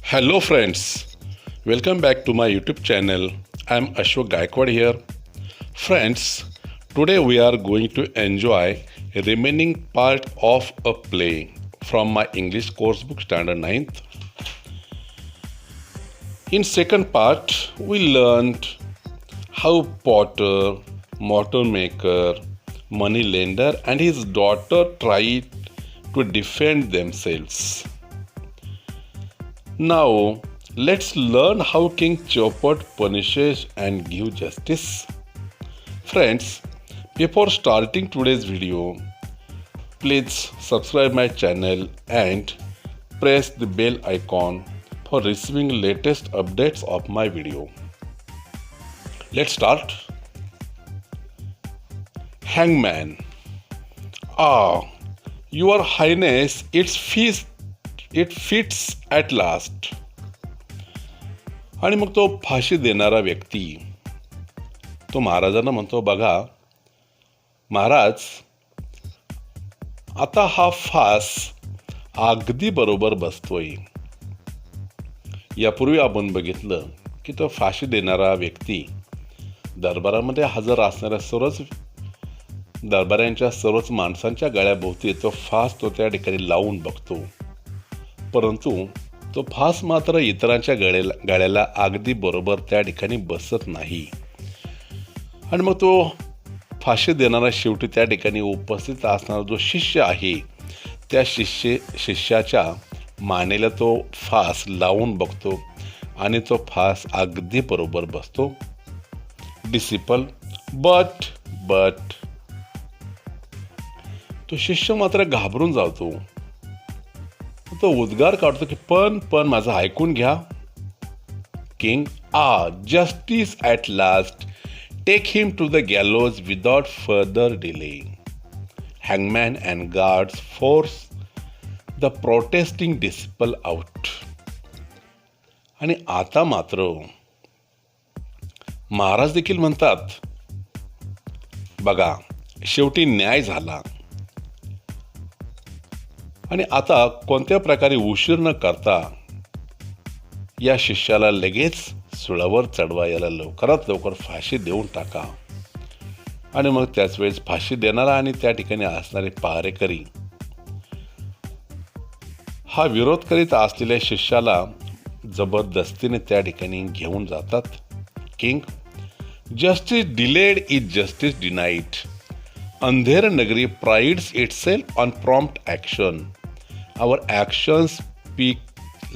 Hello friends, welcome back to my YouTube channel. I am Ashok Gaikwad here. Friends, today we are going to enjoy a remaining part of a play from my English course book standard 9th. In second part, we learned how Potter, mortar maker, money lender and his daughter tried to defend themselves. Now, let's learn how King Chopot punishes and gives justice. Friends, before starting today's video, please subscribe my channel and press the bell icon for receiving latest updates of my video. Let's start. Hangman. Ah, Your Highness, it fits at last. आणि मग तो फाशी देणारा व्यक्ती तो महाराजांना म्हणतो, बघा महाराज, आता हा फास अगदी बरोबर बसतोय. यापूर्वी आपण बघितलं की तो फाशी देणारा व्यक्ती दरबारामध्ये हजर असणाऱ्या दरबाऱ्यांच्या सर्वच माणसांच्या गळ्याभोवती तो फास तो त्या ठिकाणी लावून बघतो, परंतु तो फास मात्र इतरांच्या गळ्याला अगदी बरोबर त्या ठिकाणी बसत नाही. आणि मग तो फाशी देणारा शेवटी त्या ठिकाणी उपस्थित असणारा जो शिष्य आहे त्या शिष्याच्या मानेला तो फास लावून बघतो आणि तो फास अगदी बरोबर बसतो. डिसिपल बट तो शिष्य मात्र घाबरून जातो. तो उद्गार काढतो की पण माझं ऐकून घ्या. King, justice at last, take him to the gallows without further delay. Hangman and guards force the protesting disciple out. आणि आता मात्र महाराज देखील म्हणतात, बघा शेवटी न्याय झाला आणि आता कोणत्या प्रकारे उशीर न करता या शिष्याला लगेच सुळावर चढवा, याला लवकरात लवकर फाशी देऊन टाका. आणि मग त्याच वेळेस फाशी देणारा आणि त्या ठिकाणी असणारे पहारेकरी हा विरोध करीत असलेल्या शिष्याला जबरदस्तीने त्या ठिकाणी घेऊन जातात. King, justice delayed is justice denied. Andher Nagari prides itself on prompt action. Our actions speak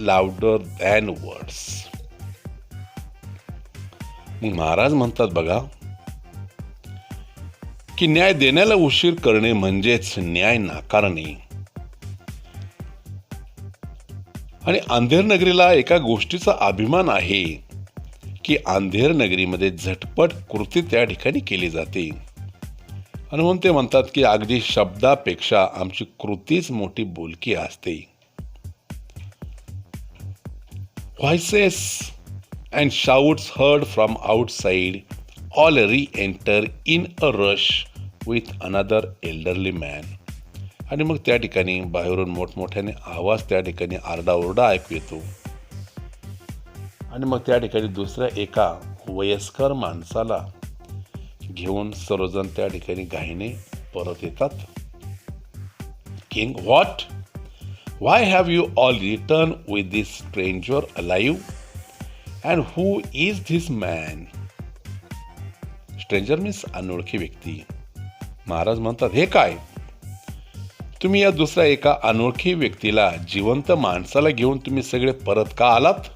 louder than words. मग महाराज म्हणतात, बघा की न्याय देण्याला उशीर करणे म्हणजेच न्याय नाकारणे. आणि अंधेर नगरीला एका गोष्टीचा अभिमान आहे की अंधेर नगरीमध्ये झटपट कृती त्या ठिकाणी केली जाते. आणि म्हणून ते म्हणतात की अगदी शब्दापेक्षा आमची कृतीच मोठी बोलकी असते. Voices and shouts heard from outside, all re-enter in a rush with another elderly man. आणि मग त्या ठिकाणी बाहेरून मोठमोठ्याने आवाज त्या ठिकाणी आरडाओरडा ऐकू येतो. आणि मग त्या ठिकाणी दुसऱ्या एका वयस्कर माणसाला घेऊन सर्वजण त्या ठिकाणी घाईने परत येतात. King, what, why have you all return with this stranger alive, and who is this man? Stranger means अनोळखी व्यक्ती. महाराज म्हणतात, हे काय, तुम्ही या दुसऱ्या एका अनोळखी व्यक्तीला, जिवंत माणसाला घेऊन तुम्ही सगळे परत का आलात?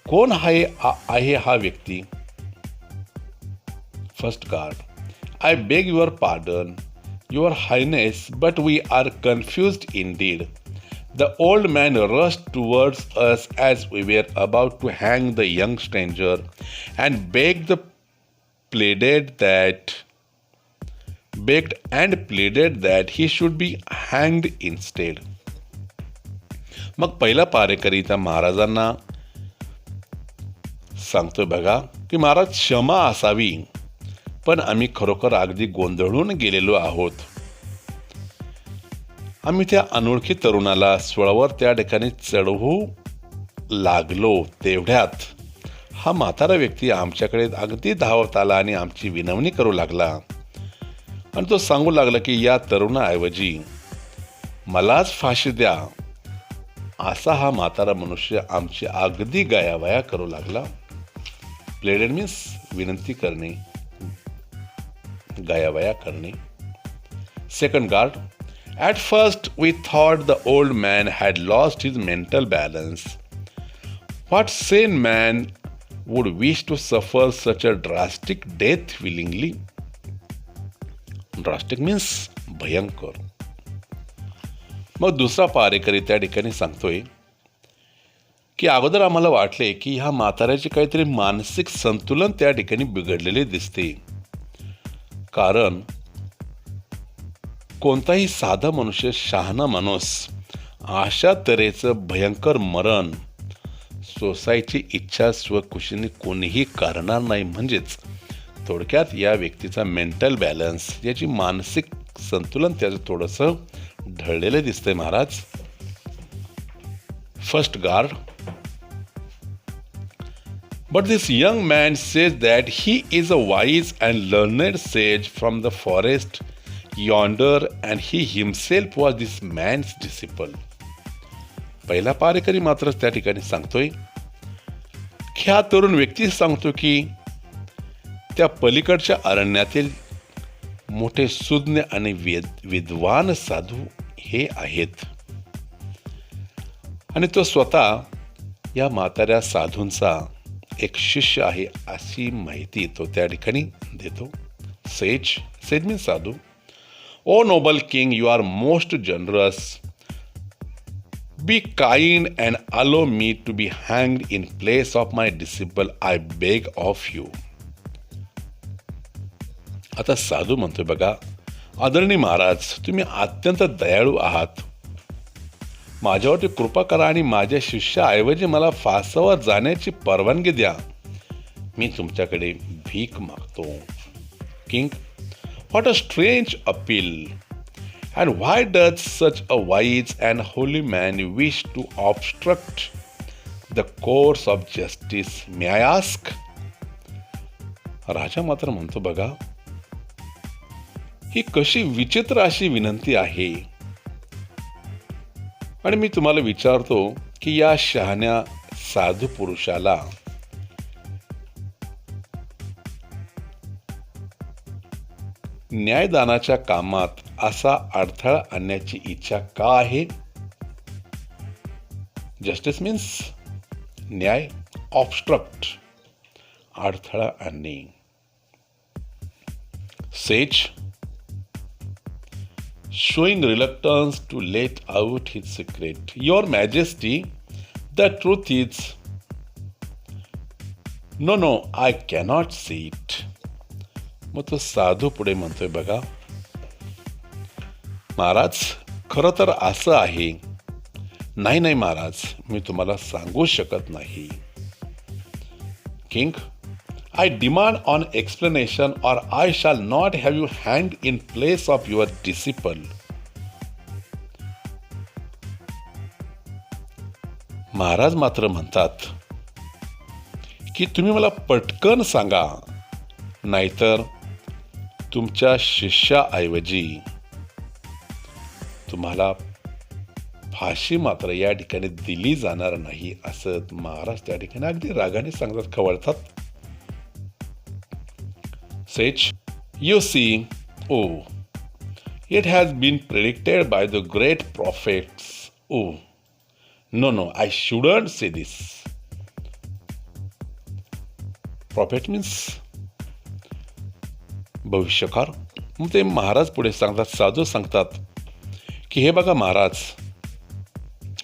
कोण आहे हा व्यक्ती? First guard, I beg your pardon, your highness, but we are confused indeed. The old man rushed towards us as we were about to hang the young stranger and begged and pleaded that he should be hanged instead. मग पहिला पारेकरी त्या महाराजांना सांगतोय, बघा की महाराज क्षमा असावी, पण आम्ही खरोखर अगदी गोंधळून गेलेलो आहोत. आम्ही त्या अनोळखी तरुणाला स्वळावर त्या ठिकाणी चढवू लागलो तेवढ्यात हा म्हातारा व्यक्ती आमच्याकडे अगदी धावत आला आणि आमची विनवणी करू लागला. आणि तो सांगू लागला की या तरुणाऐवजी मलाच फाशी द्या. असा हा म्हातारा मनुष्य आमची अगदी गयावया करू लागला. प्लेडेड मीन्स विनंती करणे, गयावया करणे. Second guard. At first, we thought the old man had lost his mental balance. What sane man would wish to suffer such a drastic death willingly? Drastic means भयंकर. मग दुसरा पारेकरी त्या ठिकाणी सांगतोय की अगोदर आम्हाला वाटले की ह्या म्हाताऱ्याचे काहीतरी मानसिक संतुलन त्या ठिकाणी बिघडलेले दिसते. कारण कोणताही साधा मनुष्य, शहाणा माणूस अशा तऱ्हेचं भयंकर मरण सोसायची इच्छा स्वकुशीने कोणीही करणार नाही. म्हणजेच थोडक्यात या व्यक्तीचा मेंटल बॅलन्स, याची मानसिक संतुलन त्याचं थोडंसं ढळलेलं दिसतंय Maharaj. First guard. But this young man says that he is a wise and learned sage from the forest yonder and he himself was this man's disciple. पहिला पारेकरी मात्र त्या ठिकाणी सांगतोय की हा तरुण व्यक्ती सांगतो की त्या पलीकडच्या अरण्यातील मोठे सुज्ञ आणि विद्वान साधू हे आहेत आणि तो स्वतः या म्हाताऱ्या साधूंचा एक शिष्य आहे अशी माहिती तो त्या ठिकाणी देतो. सेज मीन्स साधू. O noble king, you are most generous. Be kind and allow me to be हँग्ड in place of my disciple, I beg of you. आता साधू म्हणतोय, बघा आदरणीय महाराज, तुम्ही अत्यंत दयाळू आहात. माझ्यावरती कृपा करा आणि माझ्या शिष्याऐवजी मला फासावर जाण्याची परवानगी द्या. मी तुमच्याकडे भीक मागतो. King. What a strange appeal and why does such a wise and holy man wish to obstruct the course of justice, may I ask. राजा मात्र म्हणतो, बघा ही कशी विचित्र अशी विनंती आहे. आणि मी तुम्हाला विचारतो की या शहाण्या साधू पुरुषाला न्यायदानाच्या कामात असा अडथळा आणण्याची इच्छा का आहे? जस्टिस मीन्स न्याय, ऑब्स्ट्रक्ट अडथळा आणणे. Says. Showing reluctance to let out his secret. Your Majesty, the truth is, no, I cannot see it. मग तो साधू पुढे म्हणतोय, बघा महाराज, खरं तर असं आहे. नाही महाराज, मी तुम्हाला सांगू शकत नाही. King. I demand an explanation or I shall not have you hanged in place of your disciple. Maharaj मात्र म्हणतात की तुम्ही मला पटकन सांगा, नाहीतर तुमच्या शिष्याऐवजी तुम्हाला फाशी मात्र या ठिकाणी दिली जाणार नाही, असं महाराज त्या ठिकाणी अगदी रागाने सांगतात, खवळतात. Sage. You see, it has been predicted by the great prophets. No, I shouldn't say this. Prophet means भविष्यकार. मग ते महाराज पुढे सांगतात, साधू सांगतात की हे बघा महाराज,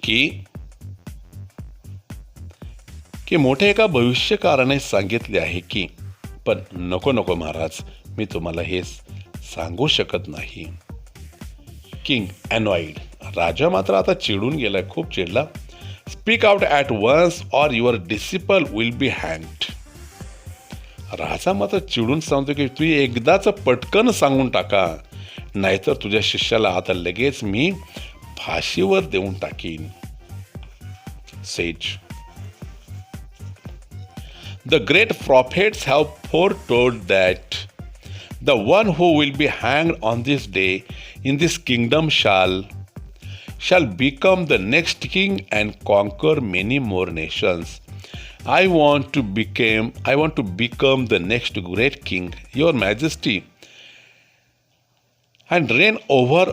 की मोठ्या एका भविष्यकाराने सांगितले आहे की, पण नको महाराज, मी तुम्हाला हे सांगू शकत नाही. किंग. अनॉइड. राजा मात्र आता चिडून गेलाय, खूप चिडला. Speak out at once or your disciple will be हँग्ड. राजा मात्र चिडून सांगतो की तू एकदाच पटकन सांगून टाका, नाहीतर तुझ्या शिष्याला आता लगेच मी फाशीवर देऊन टाकीन. Says. The great prophets have foretold that the one who will be hanged on this day in this kingdom shall become the next king and conquer many more nations. I want to become the next great king, Your Majesty, and reign over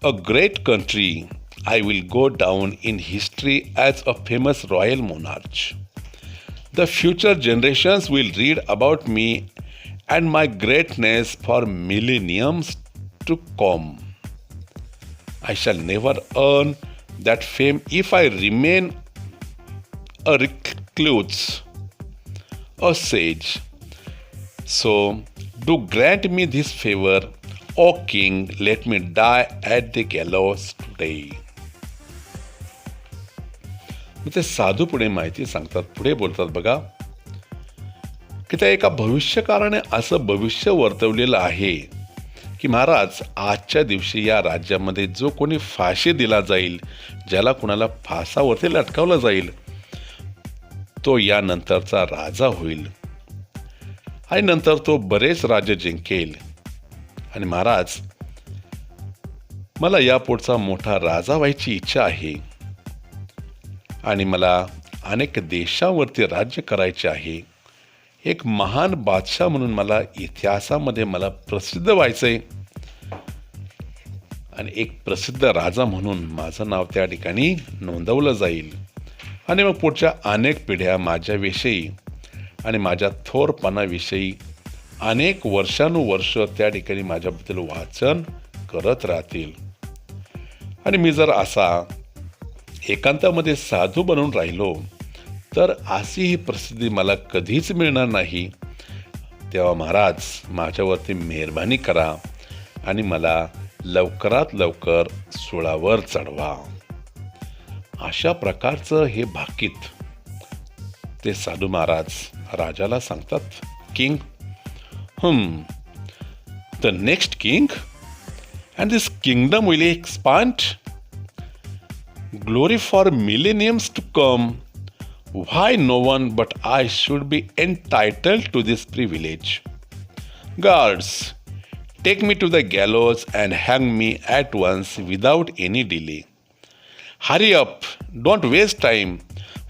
a great country. I will go down in history as a famous royal monarch. The future generations will read about me and my greatness for millenniums to come. I shall never earn that fame if I remain a recluse, a sage. So, do grant me this favor, O king, let me die at the gallows today. ते साधू पुढे माहिती सांगतात, पुढे बोलतात बघा, की त्या एका भविष्यकाराने असं भविष्य वर्तवलेलं आहे की महाराज, आजच्या दिवशी या राज्यामध्ये जो कोणी फाशी दिला जाईल, ज्याला कुणाला फासावरती लटकावलं जाईल, तो यानंतरचा राजा होईल आणि नंतर तो बरेच राज्य जिंकेल. आणि महाराज, मला यापुढचा मोठा राजा व्हायची इच्छा आहे आणि मला अनेक देशांवरती राज्य करायचे आहे. एक महान बादशाह म्हणून मला इतिहासामध्ये मला प्रसिद्ध व्हायचंय आणि एक प्रसिद्ध राजा म्हणून माझं नाव त्या ठिकाणी नोंदवलं जाईल आणि मग पुढच्या अनेक पिढ्या माझ्याविषयी आणि माझ्या थोरपणाविषयी अनेक वर्षानुवर्ष त्या ठिकाणी माझ्याबद्दल वाचन करत राहतील. आणि मी जर असा एकांतामध्ये साधू बनून राहिलो तर अशी ही प्रसिद्धी मला कधीच मिळणार नाही. तेव्हा महाराज, माझ्यावरती मेहरबानी करा आणि मला लवकरात लवकर सुळावर चढवा. अशा प्रकारचं हे भाकीत ते साधू महाराज राजाला सांगतात. King, the next king and this kingdom will expand, glory for millenniums to come. Why no one but I should be entitled to this privilege? Guards, take me to the gallows and hang me at once without any delay. Hurry up, don't waste time.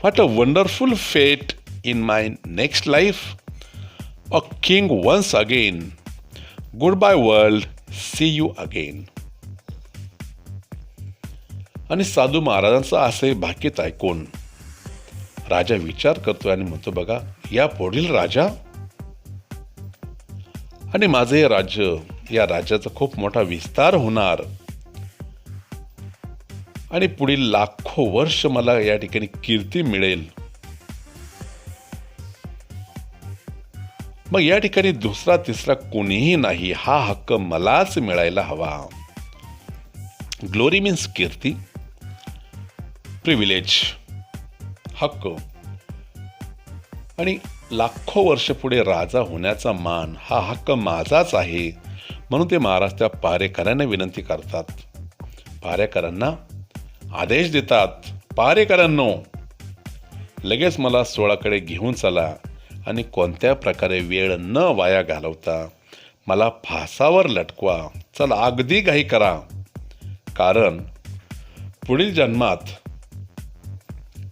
What a wonderful fate in my next life. A king once again. Goodbye world, see you again. आणि साधू महाराजांचं असे भाकीत ऐकून राजा विचार करतोय आणि म्हणतो, बघा, या पुढील राजा आणि माझे हे राज्य, या राज्याचा खूप मोठा विस्तार होणार आणि पुढील लाखो वर्ष मला या ठिकाणी कीर्ती मिळेल. मग या ठिकाणी दुसरा तिसरा कोणीही नाही, हा हक्क मलाच मिळायला हवा. ग्लोरी मीन्स कीर्ती, प्रिव्हिलेज हक्क, आणि लाखो वर्ष पुढे राजा होण्याचा मान, हा हक्क माझाच आहे. म्हणून ते महाराज त्या पारेकरांना विनंती करतात, पारेकरांना आदेश देतात, पारेकरांनो, लगेच मला सोळाकडे घेऊन चला आणि कोणत्या प्रकारे वेळ न वाया घालवता मला फासावर लटकवा. चला, अगदी घाई करा, कारण पुढील जन्मात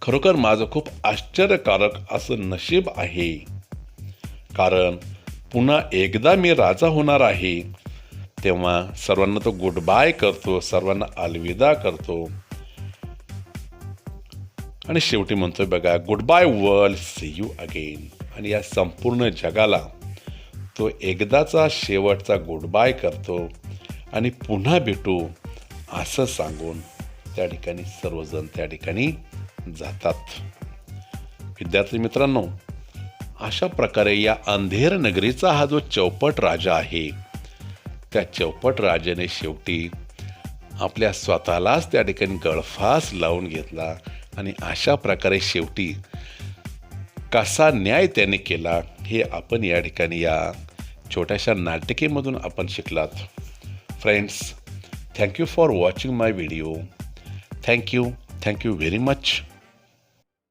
खरोखर माझं खूप आश्चर्यकारक असं नशीब आहे. कारण पुन्हा एकदा मी राजा होणार आहे. तेव्हा सर्वांना तो गुड बाय करतो, सर्वांना अलविदा करतो आणि शेवटी म्हणतोय, बघा, good bye world, see you again. आणि या संपूर्ण जगाला तो एकदाचा शेवटचा गुड बाय करतो आणि पुन्हा भेटू असं सांगून त्या ठिकाणी सर्वजण त्या ठिकाणी जातात. विद्यार्थी मित्रांनो, अशा प्रकारे या अंधेर नगरीचा हा जो चौपट राजा आहे, त्या चौपट राजाने शेवटी आपल्या स्वतःलाच त्या ठिकाणी गळफास लावून घेतला आणि अशा प्रकारे शेवटी कसा न्याय त्याने केला हे आपण या ठिकाणी या छोट्याशा नाटिकेमधून आपण शिकलात. Friends, thank you for watching my video. Thank you very much.